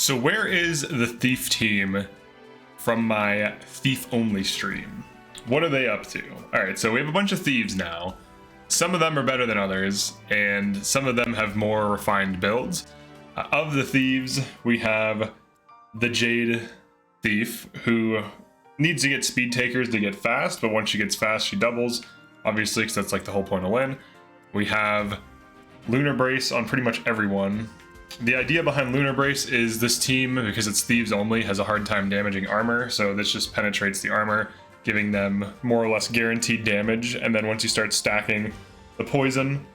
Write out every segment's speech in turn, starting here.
So where is the Thief team from my Thief only stream? What are they up to? Alright, so we have a bunch of thieves now. Some of them are better than others, and some of them have more refined builds. Of the thieves, we have the Jade Thief, who needs to get speed takers to get fast, but once she gets fast, she doubles, obviously, because that's like the whole point of Lin. We have Lunar Brace on pretty much everyone. The idea behind Lunar Brace is this team, because it's thieves only, has a hard time damaging armor, so this just penetrates the armor, giving them more or less guaranteed damage, and then once you start stacking the poison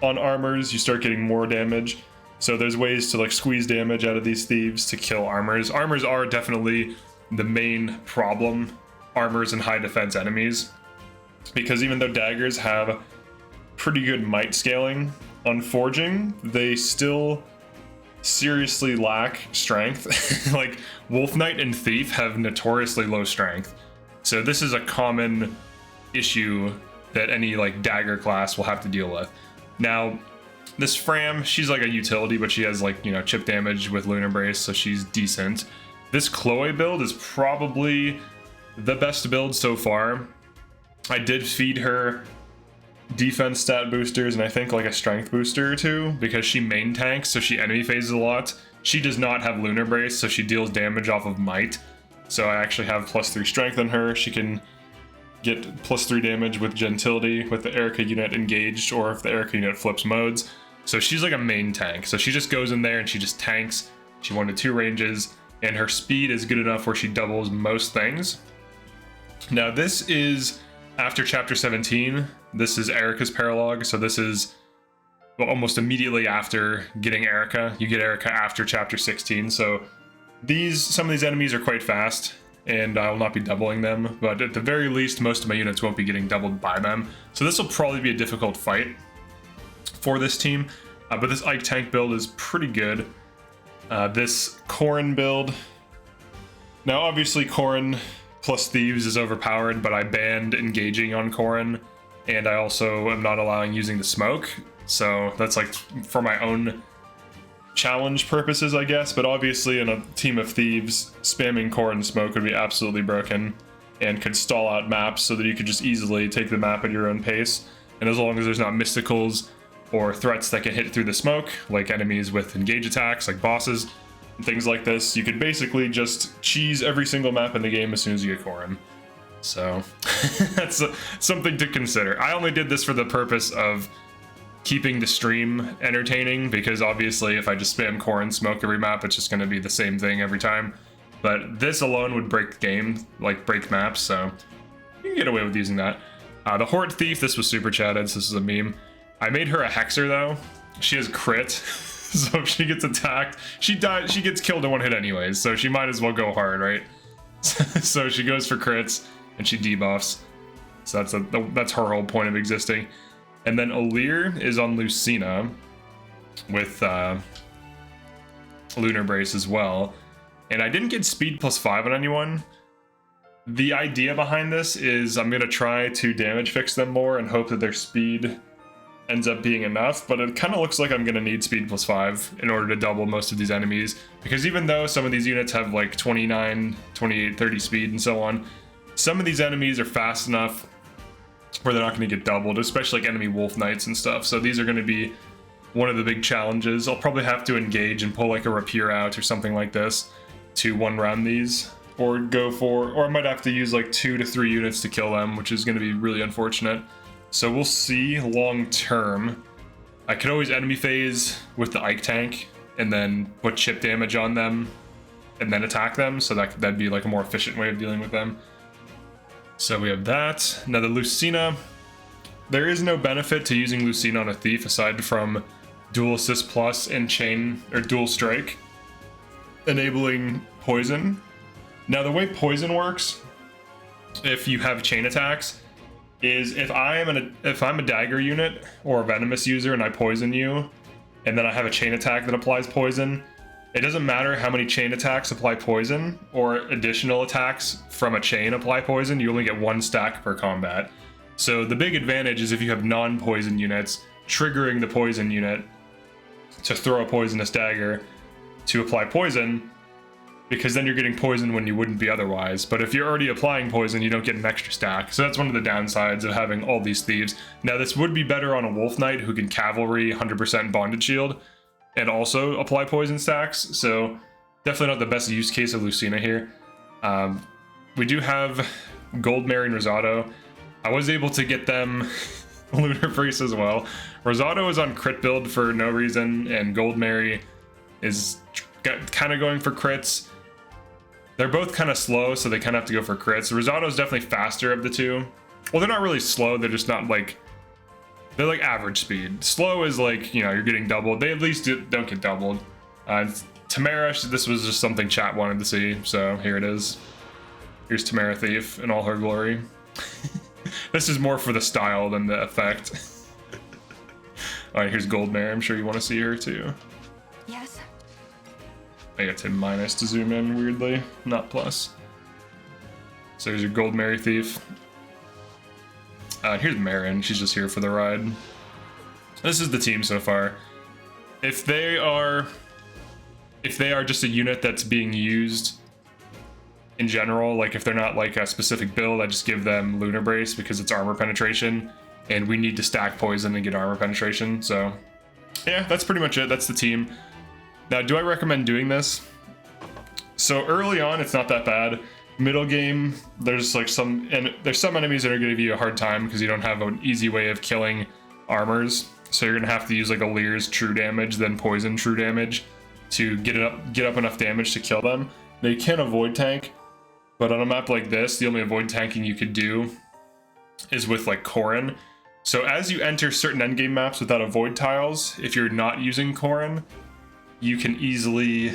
on armors, you start getting more damage. So there's ways to like squeeze damage out of these thieves to kill armors. Armors are definitely the main problem, armors and high defense enemies, because even though daggers have pretty good might scaling on forging, they still seriously lack strength. Like Wolf Knight and Thief have notoriously low strength, so this is a common issue that any like dagger class will have to deal with. Now this Fram, she's like a utility, but she has like, you know, chip damage with Lunar Brace, so she's decent. This Chloe build is probably the best build so far. I did feed her defense stat boosters and I think like a strength booster or two, because she main tanks, so she enemy phases a lot. She does not have Lunar Brace, so she deals damage off of might. So I actually have +3 strength on her. She can get +3 damage with gentility with the Erica unit engaged, or if the Erica unit flips modes. So she's like a main tank. So she just goes in there and she just tanks. She 1-2 ranges, and her speed is good enough where she doubles most things. Now this is after chapter 17. This is Erica's paralog, so this is almost immediately after getting Erica. You get Erica after chapter 16, so some of these enemies are quite fast, and I will not be doubling them, but at the very least, most of my units won't be getting doubled by them. So this will probably be a difficult fight for this team, but this Ike tank build is pretty good. This Corrin build, now obviously Corrin plus thieves is overpowered, but I banned engaging on Corrin, and I also am not allowing using the smoke, so that's like for my own challenge purposes, I guess. But obviously in a team of thieves, spamming Corrin smoke would be absolutely broken and could stall out maps so that you could just easily take the map at your own pace. And as long as there's not mysticals or threats that can hit through the smoke, like enemies with engage attacks, like bosses, and things like this, you could basically just cheese every single map in the game as soon as you get Corrin. So that's something to consider. I only did this for the purpose of keeping the stream entertaining, because obviously if I just spam Corrin smoke every map, it's just going to be the same thing every time. But this alone would break the game, like break maps, so you can get away with using that. The HORT Thief, this was super chatted, so this is a meme. I made her a Hexer though. She has crit, so if she gets attacked, she gets killed in one hit anyways, so she might as well go hard, right? So she goes for crits and she debuffs. So that's her whole point of existing. And then Alir is on Lucina with Lunar Brace as well. And I didn't get speed +5 on anyone. The idea behind this is I'm going to try to damage fix them more and hope that their speed ends up being enough, but it kind of looks like I'm going to need speed +5 in order to double most of these enemies, because even though some of these units have like 29, 28, 30 speed and so on, some of these enemies are fast enough where they're not going to get doubled, especially like enemy Wolf Knights and stuff. So these are going to be one of the big challenges. I'll probably have to engage and pull like a Rapier out or something like this to one-round these, or I might have to use like 2 to 3 units to kill them, which is going to be really unfortunate. So we'll see long term. I could always enemy phase with the Ike tank and then put chip damage on them and then attack them, so that'd be like a more efficient way of dealing with them. So we have that. Now the Lucina, there is no benefit to using Lucina on a thief aside from dual assist plus and chain or dual strike, enabling poison. Now the way poison works, if you have chain attacks, is if I'm a dagger unit or a venomous user and I poison you, and then I have a chain attack that applies poison, it doesn't matter how many chain attacks apply poison or additional attacks from a chain apply poison, you only get 1 stack per combat. So the big advantage is if you have non-poison units, triggering the poison unit to throw a poisonous dagger to apply poison because then you're getting poisoned when you wouldn't be otherwise. But if you're already applying poison, you don't get an extra stack. So that's one of the downsides of having all these thieves. Now this would be better on a wolf knight who can cavalry 100% bonded shield and also apply poison stacks. So definitely not the best use case of Lucina here. We do have Gold Mary and Rosado. I was able to get them Lunar Priest as well. Rosado is on crit build for no reason, and Gold Mary is kind of going for crits. They're both kind of slow, so they kind of have to go for crits. Rosado is definitely faster of the two. Well, they're not really slow, they're just not like... They're like average speed. Slow is like, you know, you're getting doubled. They at least don't get doubled. Tamara, this was just something chat wanted to see, so here it is. Here's Tamara Thief in all her glory. This is more for the style than the effect. Alright, here's Gold Mare. I'm sure you want to see her too. Yes. I got to minus to zoom in weirdly, not plus. So here's your Gold Mary Thief. Here's Marin. She's just here for the ride. This is the team so far. If they are just a unit that's being used in general, like if they're not like a specific build, I just give them Lunar Brace because it's armor penetration, and we need to stack poison and get armor penetration. So yeah, that's pretty much it. That's the team. Now, do I recommend doing this? So early on, it's not that bad. Middle game, there's like some enemies that are gonna give you a hard time because you don't have an easy way of killing armors. So you're gonna have to use like a Lear's true damage, then poison true damage to get up enough damage to kill them. Now you can avoid tank, but on a map like this, the only avoid tanking you could do is with like Corrin. So as you enter certain endgame maps without avoid tiles, if you're not using Corrin, you can easily,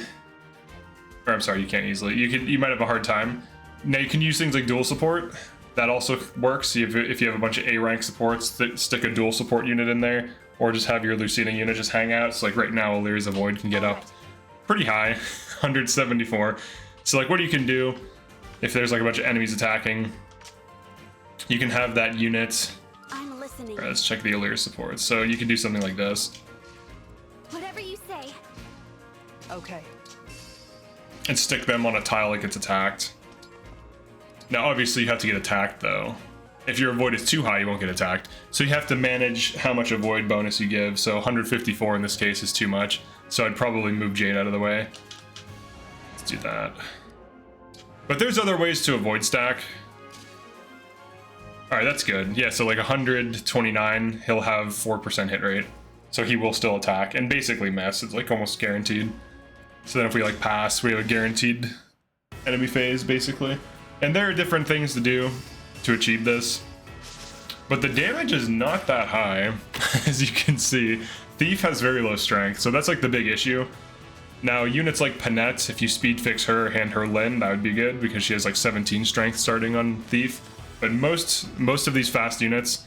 or I'm sorry, you can't easily, you might have a hard time. Now you can use things like dual support. That also works if you have a bunch of A rank supports, that stick a dual support unit in there, or just have your Lucina unit just hang out. So like right now, Illyria's avoid can get up pretty high, 174. So like what you can do, if there's like a bunch of enemies attacking, you can have that unit. I'm listening. All right, let's check the Illyria support. So you can do something like this. Whatever you say. Okay. And stick them on a tile like it's attacked. Now obviously you have to get attacked though. If your avoid is too high, you won't get attacked. So you have to manage how much avoid bonus you give. So 154 in this case is too much. So I'd probably move Jade out of the way. Let's do that. But there's other ways to avoid stack. All right, that's good. Yeah, so like 129, he'll have 4% hit rate. So he will still attack and basically miss. It's like almost guaranteed. So then if we like pass, we have a guaranteed enemy phase basically. And there are different things to do to achieve this. But the damage is not that high, as you can see. Thief has very low strength, so that's like the big issue. Now, units like Panette, if you speed fix her or hand her Lyn, that would be good because she has like 17 strength starting on Thief. But most of these fast units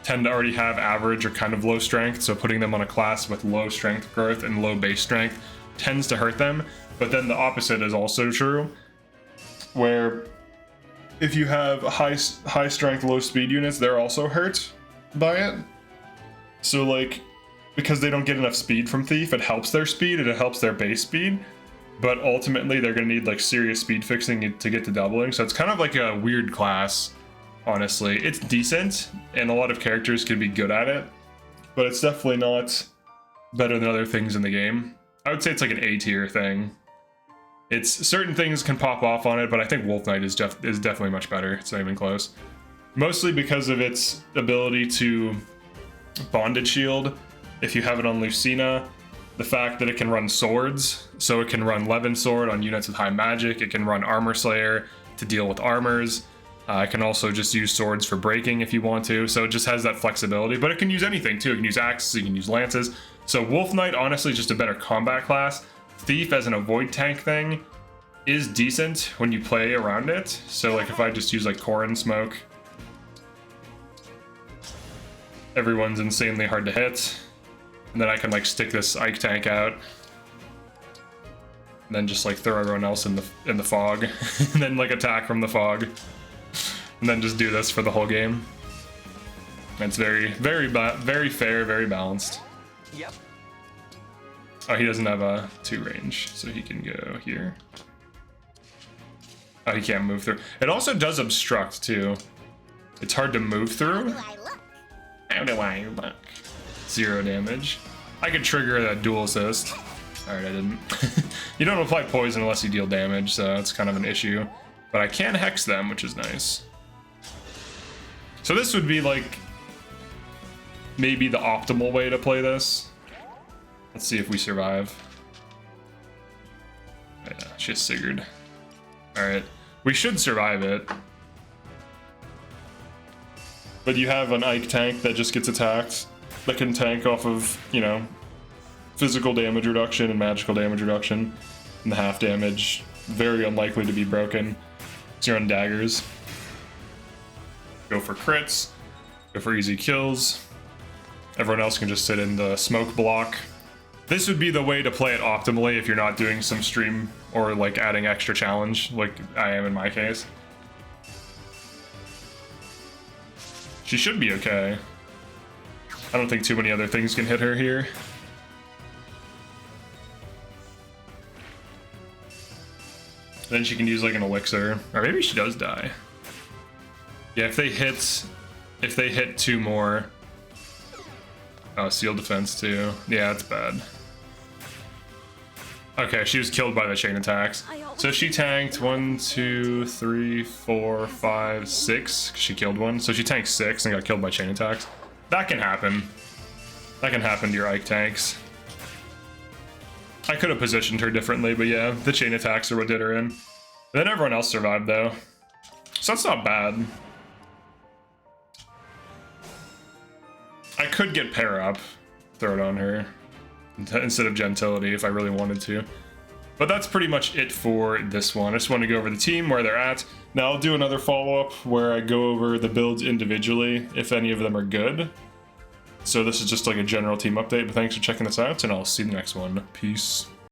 tend to already have average or kind of low strength, so putting them on a class with low strength growth and low base strength tends to hurt them. But then the opposite is also true, where if you have high strength, low speed units, they're also hurt by it. So like, because they don't get enough speed from Thief, it helps their speed and it helps their base speed. But ultimately, they're gonna need like serious speed fixing to get to doubling. So it's kind of like a weird class, honestly. It's decent, and a lot of characters can be good at it, but it's definitely not better than other things in the game. I would say it's like an A tier thing. It's certain things can pop off on it, but I think Wolf Knight is definitely much better. It's not even close. Mostly because of its ability to bonded shield. If you have it on Lucina, the fact that it can run swords, so it can run Levin Sword on units with high magic. It can run Armor Slayer to deal with armors. It can also just use swords for breaking if you want to. So it just has that flexibility, but it can use anything too. It can use axes, it can use lances. So Wolf Knight, honestly, is just a better combat class. Thief as an avoid tank thing is decent when you play around it. So like if I just use like Corrin Smoke, everyone's insanely hard to hit. And then I can like stick this Ike tank out. And then just like throw everyone else in the fog. And then like attack from the fog. And then just do this for the whole game. It's very fair, very balanced. Yep. Oh, he doesn't have a 2 range, so he can go here. Oh, he can't move through. It also does obstruct too. It's hard to move through. How do I look? 0 damage. I could trigger that dual assist. Alright, I didn't. You don't apply poison unless you deal damage, so it's kind of an issue. But I can hex them, which is nice. So this would be like maybe the optimal way to play this. Let's see if we survive. Yeah, she's Sigurd. Alright. We should survive it. But you have an Ike tank that just gets attacked. That can tank off of, you know, physical damage reduction and magical damage reduction. And the half damage, very unlikely to be broken. So you're on daggers. Go for crits. Go for easy kills. Everyone else can just sit in the smoke block. This would be the way to play it optimally if you're not doing some stream or like adding extra challenge like I am in my case. She should be okay. I don't think too many other things can hit her here. Then she can use like an elixir, or maybe she does die. Yeah, if they hit 2 more. Oh, seal defense too. Yeah, that's bad. Okay, she was killed by the chain attacks. So she tanked 1, 2, 3, 4, 5, 6. She killed one. So she tanked 6 and got killed by chain attacks. That can happen. That can happen to your Ike tanks. I could have positioned her differently, but yeah, the chain attacks are what did her in. And then everyone else survived though. So that's not bad. I could get pair up, throw it on her, instead of gentility if I really wanted to. But that's pretty much it for this one. I just want to go over the team, where they're at. Now I'll do another follow-up where I go over the builds individually, if any of them are good. So this is just like a general team update, but thanks for checking this out, and I'll see you in the next one. Peace.